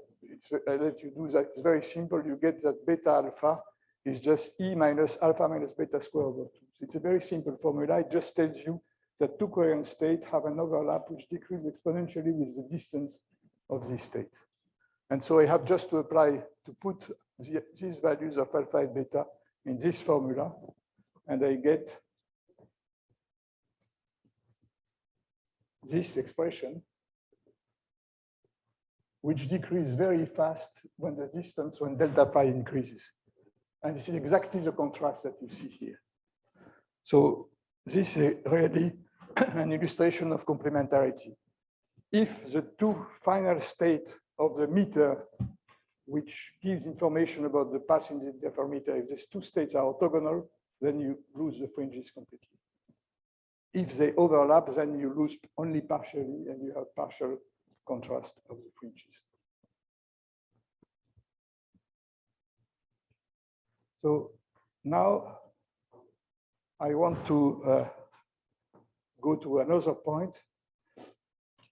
let you do that. It's very simple. You get that beta alpha is just E minus alpha minus beta square over 2. So it's a very simple formula. It just tells you that two coherent states have an overlap which decreases exponentially with the distance of these states. And so I have just to put these values of alpha and beta in this formula, and I get this expression, which decreases very fast when delta phi increases. And this is exactly the contrast that you see here. So this is really an illustration of complementarity. If the two final states of the meter, which gives information about the path in the interferometer, if these two states are orthogonal, then you lose the fringes completely. If they overlap, then you lose only partially, and you have partial contrast of the fringes. So now I want to go to another point.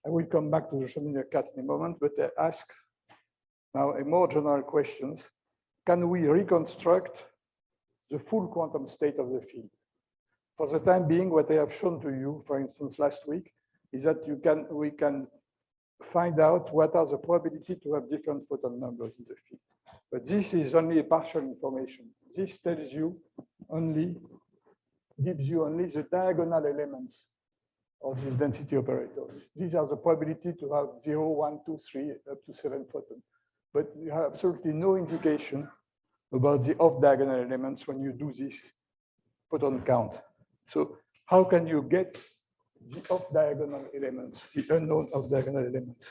I will come back to the Schrodinger cat in a moment, but I ask now a more general question. Can we reconstruct the full quantum state of the field? For the time being, what I have shown to you, for instance, last week, is that we can find out what are the probability to have different photon numbers in the field. But this is only a partial information. This tells you gives you only the diagonal elements of this density operator. These are the probability to have 0, 1, 2, 3, up to 7 photons. But you have absolutely no indication about the off-diagonal elements when you do this photon count. So how can you get the off-diagonal elements, the unknown off-diagonal elements?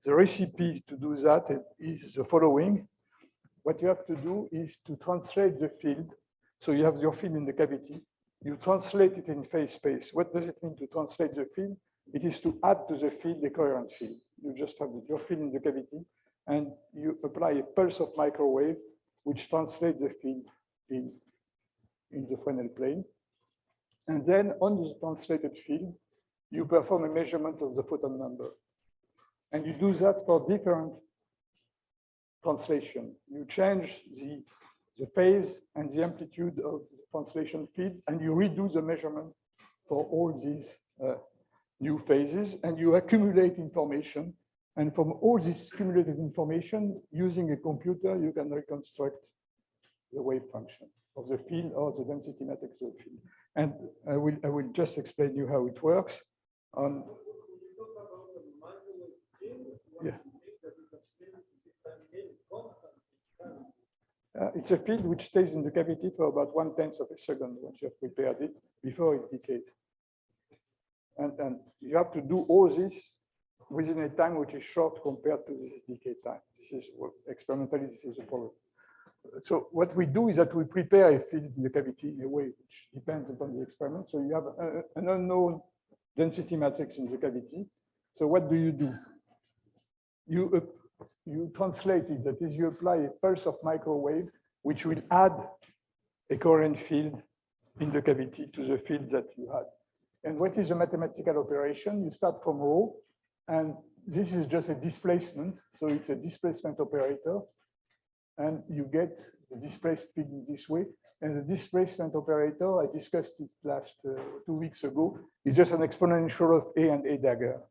The recipe to do that is the following. What you have to do is to translate the field. So you have your field in the cavity. You translate it in phase space. What does it mean to translate the field? It is to add to the field a coherent field. You just have your field in the cavity, and you apply a pulse of microwave, which translates the field in the Fresnel plane. And then on the translated field, you perform a measurement of the photon number. And you do that for different translation. You change the phase and the amplitude of the translation field, and you redo the measurement for all these new phases, and you accumulate information And from all this cumulative information, using a computer, you can reconstruct the wave function of the field or the density matrix of the field. And I will just explain you how it works. Yeah. It's a field which stays in the cavity for about 1/10 of a second once you have prepared it before it decays. And you have to do all this within a time which is short compared to this decay time. This is experimentally, this is a problem. So what we do is that we prepare a field in the cavity in a way which depends upon the experiment. So you have an unknown density matrix in the cavity. So what do? You translate it, that is, you apply a pulse of microwave, which will add a coherent field in the cavity to the field that you had. And what is a mathematical operation? You start from rho, and this is just a displacement. So it's a displacement operator, and you get the displaced field in this way. And the displacement operator, I discussed it last 2 weeks ago, is just an exponential of A and A dagger,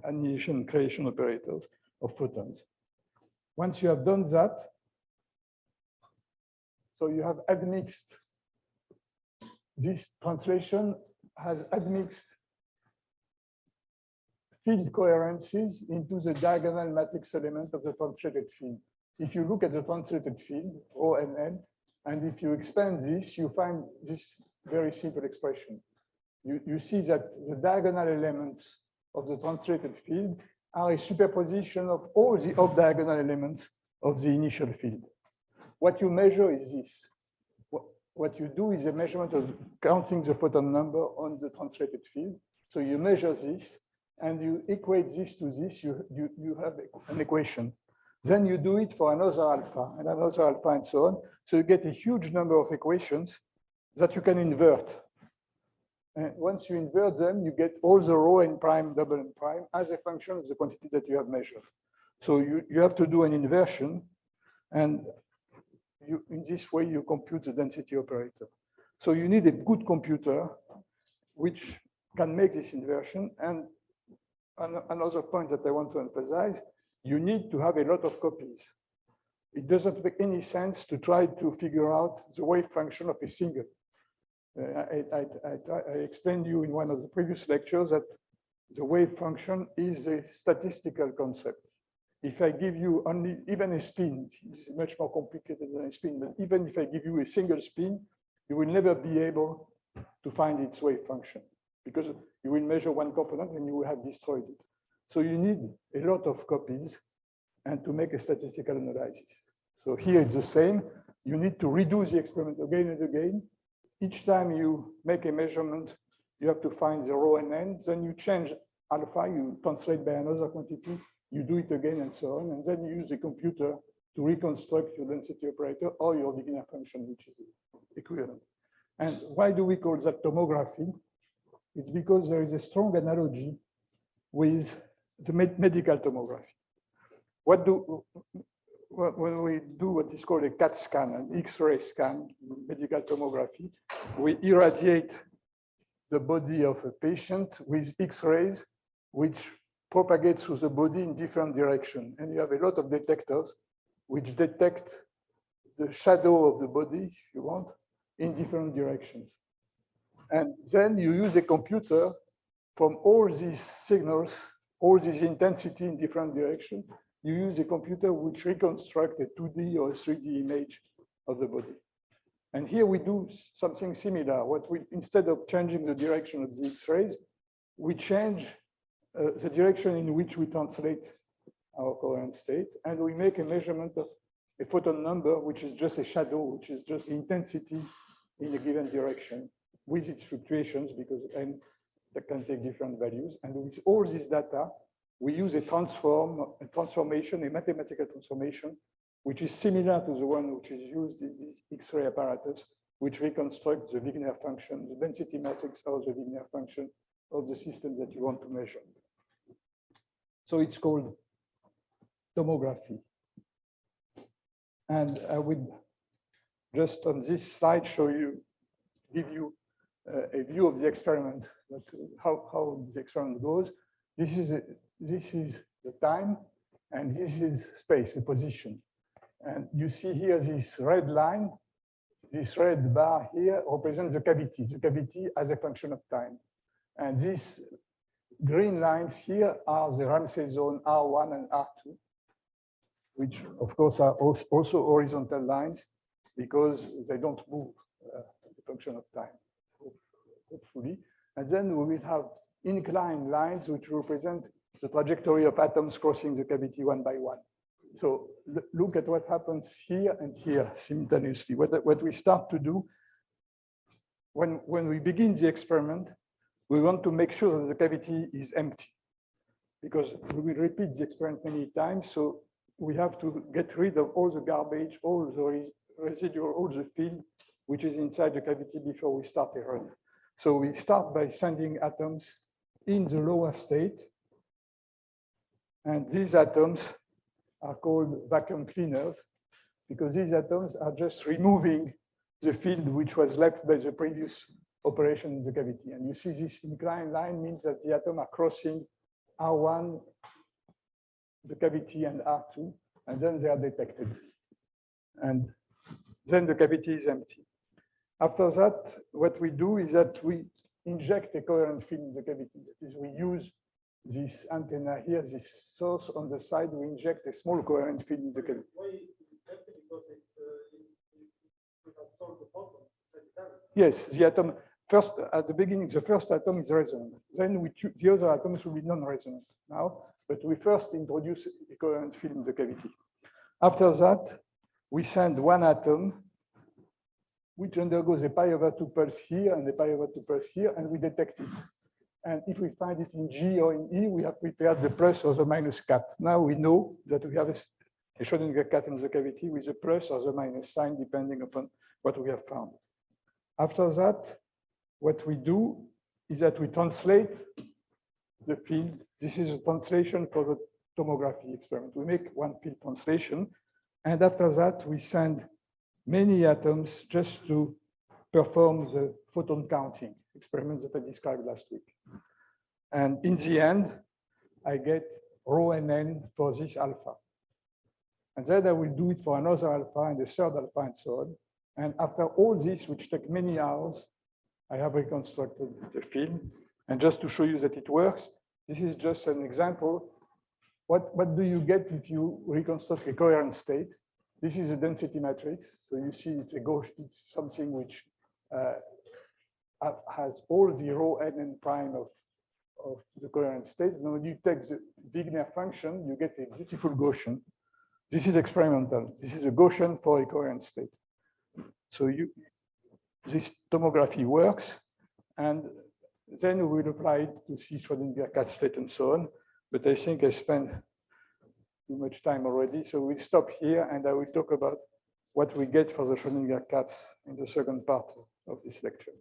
annihilation creation operators of photons. Once you have done that, so you have admixed, this translation has admixed field coherences into the diagonal matrix element of the translated field. If you look at the translated field, O and N, and if you expand this, you find this very simple expression. You see that the diagonal elements of the translated field are a superposition of all the off-diagonal elements of the initial field. What you measure is this. What you do is a measurement of counting the photon number on the translated field. So you measure this, and you equate this to this, you have an equation. Then you do it for another alpha, and another alpha, and so on. So you get a huge number of equations that you can invert. And once you invert them, you get all the rho and prime, double and prime as a function of the quantity that you have measured. So you have to do an inversion, and in this way, you compute the density operator. So you need a good computer which can make this inversion. And another point that I want to emphasize, you need to have a lot of copies. It doesn't make any sense to try to figure out the wave function of a single. I explained to you in one of the previous lectures that the wave function is a statistical concept. If I give you only even a spin, it's much more complicated than a spin, but even if I give you a single spin, you will never be able to find its wave function because you will measure one component and you will have destroyed it. So you need a lot of copies and to make a statistical analysis. So here it's the same. You need to redo the experiment again and again. Each time you make a measurement, you have to find the rho and n. Then you change alpha, you translate by another quantity, you do it again and so on. And then you use a computer to reconstruct your density operator or your Wigner function, which is equivalent. And why do we call that tomography? It's because there is a strong analogy with the medical tomography. When we do what is called a CAT scan, an X-ray scan, medical tomography, we irradiate the body of a patient with X-rays, which propagate through the body in different directions. And you have a lot of detectors which detect the shadow of the body, if you want, in different directions. And then you use a computer from all these signals, all this intensity in different directions. You use a computer which reconstructs a 2D or a 3D image of the body. And here we do something similar. Instead of changing the direction of the X-rays, we change the direction in which we translate our coherent state, and we make a measurement of a photon number, which is just a shadow, which is just intensity in a given direction with its fluctuations, because n that can take different values. And with all this data, we use a transformation, a mathematical transformation, which is similar to the one which is used in this X-ray apparatus, which reconstructs the Wigner function, the density matrix or the Wigner function of the system that you want to measure. So it's called tomography. And I would just on this slide give you a view of the experiment, how the experiment goes. This is the time, and this is space, the position. And you see here this red line, this red bar here represents the cavity as a function of time. And these green lines here are the Ramsey zone R1 and R2, which of course are also horizontal lines because they don't move as a function of time, hopefully. And then we will have inclined lines which represent the trajectory of atoms crossing the cavity one by one. So look at what happens here and here simultaneously. What we start to do when we begin the experiment, we want to make sure that the cavity is empty because we will repeat the experiment many times. So we have to get rid of all the garbage, all the residual, all the field which is inside the cavity before we start a run. So we start by sending atoms in the lower state. And these atoms are called vacuum cleaners because these atoms are just removing the field which was left by the previous operation in the cavity. And you see this inclined line means that the atoms are crossing R1, the cavity, and R2, and then they are detected. And then the cavity is empty. After that, what we do is that we inject a coherent field in the cavity. That is, we use this antenna here, this source on the side, we inject a small coherent field in the cavity. Why is it exactly? Because it absorbs the photons. Yes, the atom, first, at the beginning, the first atom is resonant. Then the other atoms will be non-resonant now, but we first introduce a coherent field in the cavity. After that, we send one atom which undergoes a pi/2 pulse here and a pi/2 pulse here, and we detect it. And if we find it in G or in E, we have prepared the plus or the minus cat. Now we know that we have a Schrodinger cat in the cavity with a plus or the minus sign, depending upon what we have found. After that, what we do is that we translate the field. This is a translation for the tomography experiment. We make one field translation. And after that, we send many atoms just to perform the photon counting experiment that I described last week. And in the end, I get rho mn for this alpha. And then I will do it for another alpha and a third alpha and so on. And after all this, which take many hours, I have reconstructed the field. And just to show you that it works, this is just an example. What do you get if you reconstruct a coherent state? This is a density matrix. So you see it's a Gaussian, it's something which has all the rho n prime of the coherent state. And when you take the Wigner function, you get a beautiful Gaussian. This is experimental. This is a Gaussian for a coherent state. So this tomography works, and then we will apply it to see Schrodinger cat state and so on. But I think I spent too much time already, so we'll stop here, and I will talk about what we get for the Schrodinger cats in the second part of this lecture.